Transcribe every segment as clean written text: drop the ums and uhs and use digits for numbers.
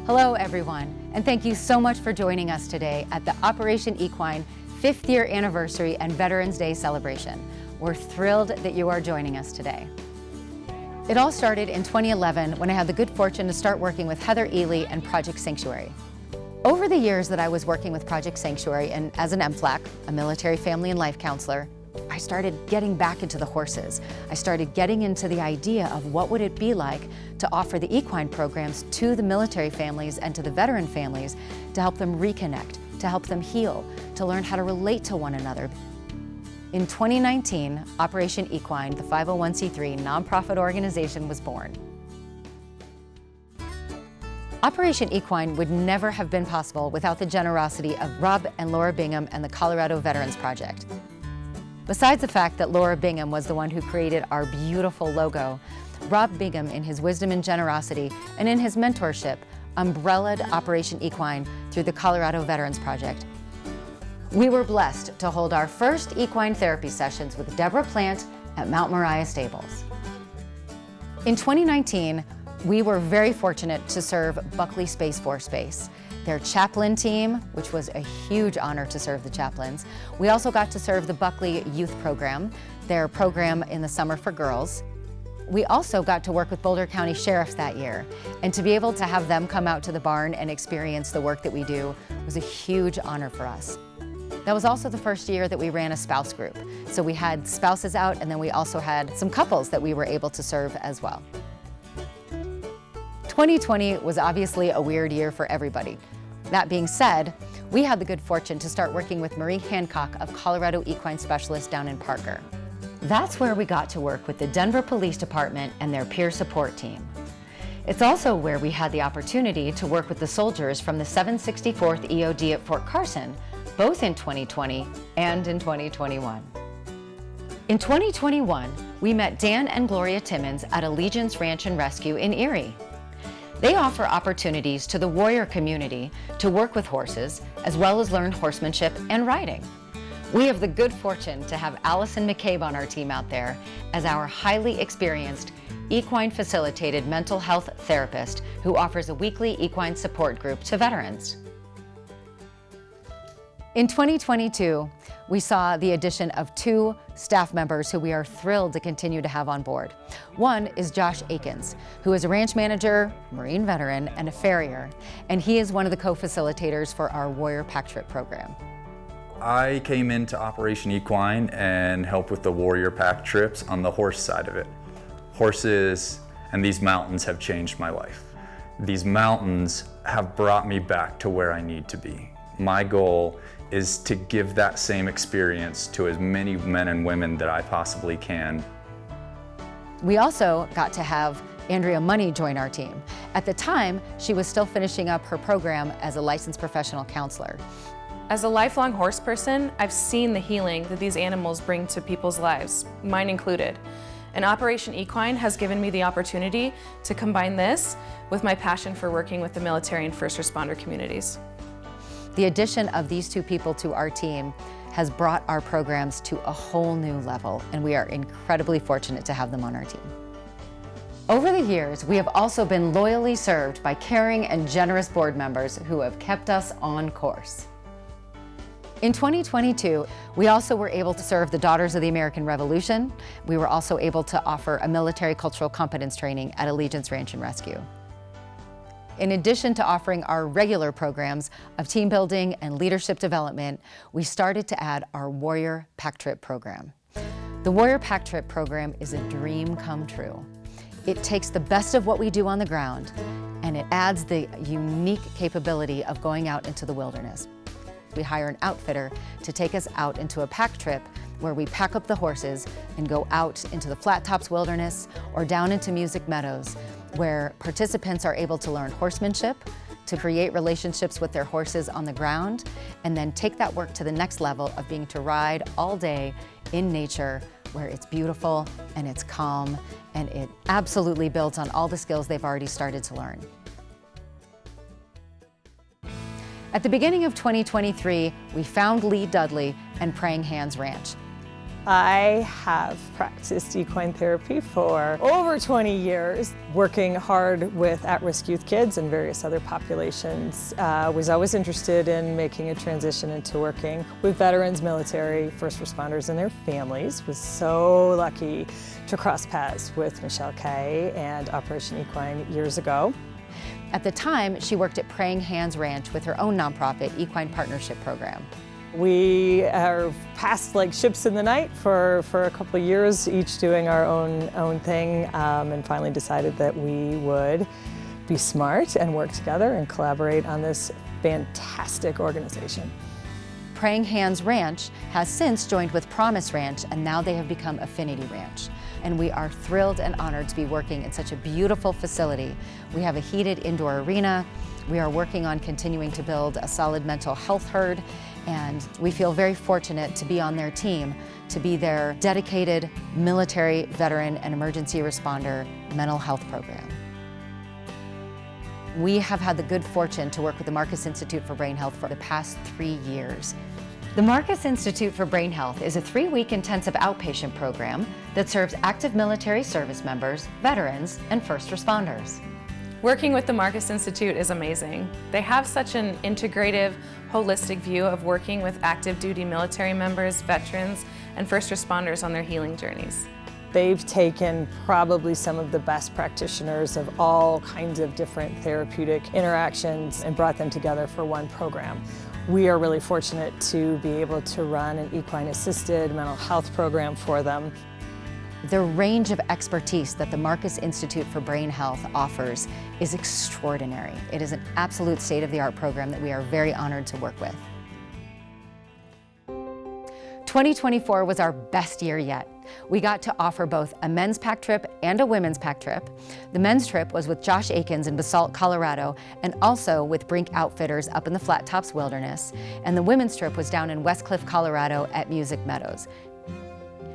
Hello everyone, and thank you so much for joining us today at the Operation Equine 5th year anniversary and Veterans Day celebration. We're thrilled that you are joining us today. It all started in 2011 when I had the good fortune to start working with Heather Ely and Project Sanctuary. Over the years that I was working with Project Sanctuary and as an MFLAC, a military family and life counselor, I started getting back into the horses. I started getting into the idea of what would it be like to offer the equine programs to the military families and to the veteran families to help them reconnect, to help them heal, to learn how to relate to one another. In 2019, Operation Equine, the 501c3 nonprofit organization, was born. Operation Equine would never have been possible without the generosity of Rob and Laura Bingham and the Colorado Veterans Project. Besides the fact that Laura Bingham was the one who created our beautiful logo, Rob Bingham, in his wisdom and generosity and in his mentorship, umbrellaed Operation Equine through the Colorado Veterans Project. We were blessed to hold our first equine therapy sessions with Deborah Plant at Mount Moriah Stables. In 2019, we were very fortunate to serve Buckley Space Force Base, their chaplain team, which was a huge honor to serve the chaplains. We also got to serve the Buckley Youth Program, their program in the summer for girls. We also got to work with Boulder County Sheriffs that year, and to be able to have them come out to the barn and experience the work that we do was a huge honor for us. That was also the first year that we ran a spouse group. So we had spouses out, and then we also had some couples that we were able to serve as well. 2020 was obviously a weird year for everybody. That being said, we had the good fortune to start working with Marie Hancock of Colorado Equine Specialists down in Parker. That's where we got to work with the Denver Police Department and their peer support team. It's also where we had the opportunity to work with the soldiers from the 764th EOD at Fort Carson, both in 2020 and in 2021. In 2021, we met Dan and Gloria Timmons at Allegiance Ranch and Rescue in Erie. They offer opportunities to the warrior community to work with horses, as well as learn horsemanship and riding. We have the good fortune to have Allison McCabe on our team out there as our highly experienced equine facilitated mental health therapist who offers a weekly equine support group to veterans. In 2022, we saw the addition of 2 staff members who we are thrilled to continue to have on board. One is Josh Akins, who is a ranch manager, Marine veteran, and a farrier, and he is one of the co-facilitators for our Warrior Pack Trip program. I came into Operation Equine and helped with the Warrior Pack Trips on the horse side of it. Horses and these mountains have changed my life. These mountains have brought me back to where I need to be. My goal is to give that same experience to as many men and women that I possibly can. We also got to have Andrea Money join our team. At the time, she was still finishing up her program as a licensed professional counselor. As a lifelong horse person, I've seen the healing that these animals bring to people's lives, mine included. And Operation Equine has given me the opportunity to combine this with my passion for working with the military and first responder communities. The addition of these 2 people to our team has brought our programs to a whole new level, and we are incredibly fortunate to have them on our team. Over the years, we have also been loyally served by caring and generous board members who have kept us on course. In 2022, we also were able to serve the Daughters of the American Revolution. We were also able to offer a military cultural competence training at Allegiance Ranch and Rescue. In addition to offering our regular programs of team building and leadership development, we started to add our Warrior Pack Trip program. The Warrior Pack Trip program is a dream come true. It takes the best of what we do on the ground, and it adds the unique capability of going out into the wilderness. We hire an outfitter to take us out into a pack trip where we pack up the horses and go out into the Flat Tops Wilderness or down into Music Meadows, where participants are able to learn horsemanship, to create relationships with their horses on the ground, and then take that work to the next level of being to ride all day in nature where it's beautiful and it's calm, and it absolutely builds on all the skills they've already started to learn. At the beginning of 2023, we found Lee Dudley and Praying Hands Ranch. I have practiced equine therapy for over 20 years, working hard with at-risk youth kids and various other populations. Was always interested in making a transition into working with veterans, military, first responders and their families. Was so lucky to cross paths with Michelle Kaye and Operation Equine years ago. At the time, she worked at Praying Hands Ranch with her own nonprofit Equine Partnership Program. We are passed like ships in the night for a couple of years, each doing our own thing, and finally decided that we would be smart and work together and collaborate on this fantastic organization. Praying Hands Ranch has since joined with Promise Ranch, and now they have become Affinity Ranch. And we are thrilled and honored to be working in such a beautiful facility. We have a heated indoor arena. We are working on continuing to build a solid mental health herd, and we feel very fortunate to be on their team, to be their dedicated military, veteran, and emergency responder mental health program. We have had the good fortune to work with the Marcus Institute for Brain Health for the past 3 years. The Marcus Institute for Brain Health is a 3-week intensive outpatient program that serves active military service members, veterans, and first responders. Working with the Marcus Institute is amazing. They have such an integrative, holistic view of working with active duty military members, veterans, and first responders on their healing journeys. They've taken probably some of the best practitioners of all kinds of different therapeutic interactions and brought them together for one program. We are really fortunate to be able to run an equine-assisted mental health program for them. The range of expertise that the Marcus Institute for Brain Health offers is extraordinary. It is an absolute state-of-the-art program that we are very honored to work with. 2024 was our best year yet. We got to offer both a men's pack trip and a women's pack trip. The men's trip was with Josh Akins in Basalt, Colorado, and also with Brink Outfitters up in the Flat Tops Wilderness. And the women's trip was down in West Cliff, Colorado at Music Meadows.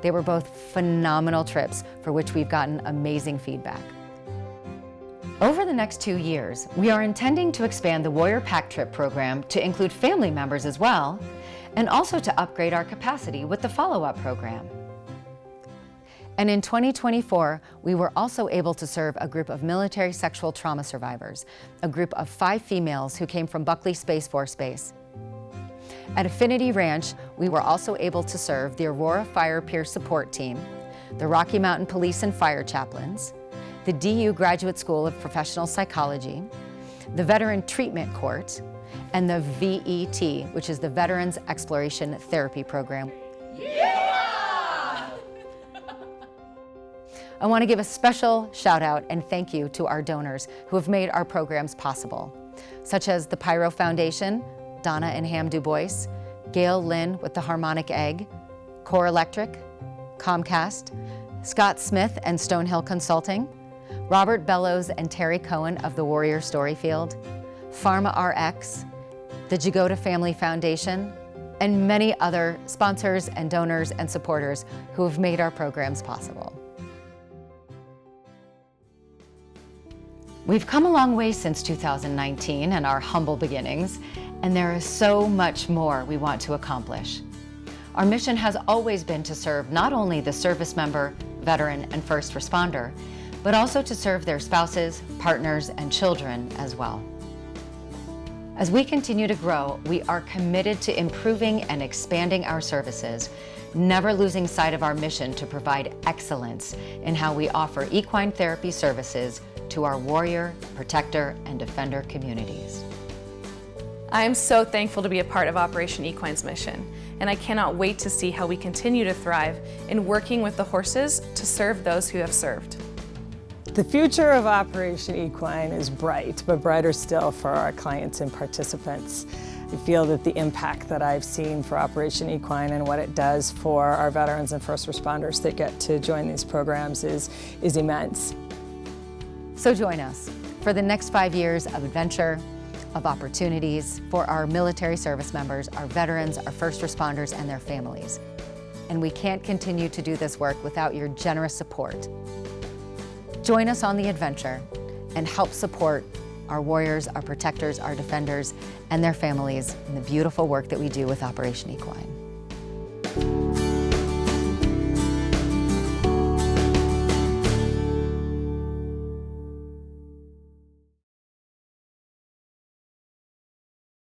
They were both phenomenal trips for which we've gotten amazing feedback. Over the next 2 years, we are intending to expand the Warrior Pack Trip program to include family members as well, and also to upgrade our capacity with the follow-up program. And in 2024, we were also able to serve a group of military sexual trauma survivors, a group of 5 females who came from Buckley Space Force Base. At Affinity Ranch, we were also able to serve the Aurora Fire Peer Support Team, the Rocky Mountain Police and Fire Chaplains, the DU Graduate School of Professional Psychology, the Veteran Treatment Court, and the VET, which is the Veterans Exploration Therapy Program. Yeah! I want to give a special shout out and thank you to our donors who have made our programs possible, such as the Pyro Foundation, Donna and Ham Du Bois, Gail Lynn with the Harmonic Egg, Core Electric, Comcast, Scott Smith and Stonehill Consulting, Robert Bellows and Terry Cohen of the Warrior Storyfield, Pharma RX, the Jagoda Family Foundation, and many other sponsors and donors and supporters who have made our programs possible. We've come a long way since 2019 and our humble beginnings, and there is so much more we want to accomplish. Our mission has always been to serve not only the service member, veteran, and first responder, but also to serve their spouses, partners, and children as well. As we continue to grow, we are committed to improving and expanding our services, never losing sight of our mission to provide excellence in how we offer equine therapy services to our warrior, protector, and defender communities. I am so thankful to be a part of Operation Equine's mission, and I cannot wait to see how we continue to thrive in working with the horses to serve those who have served. The future of Operation Equine is bright, but brighter still for our clients and participants. I feel that the impact that I've seen for Operation Equine and what it does for our veterans and first responders that get to join these programs is immense. So join us for the next 5 years of adventure, of opportunities for our military service members, our veterans, our first responders, and their families. And we can't continue to do this work without your generous support. Join us on the adventure and help support our warriors, our protectors, our defenders, and their families in the beautiful work that we do with Operation Equine.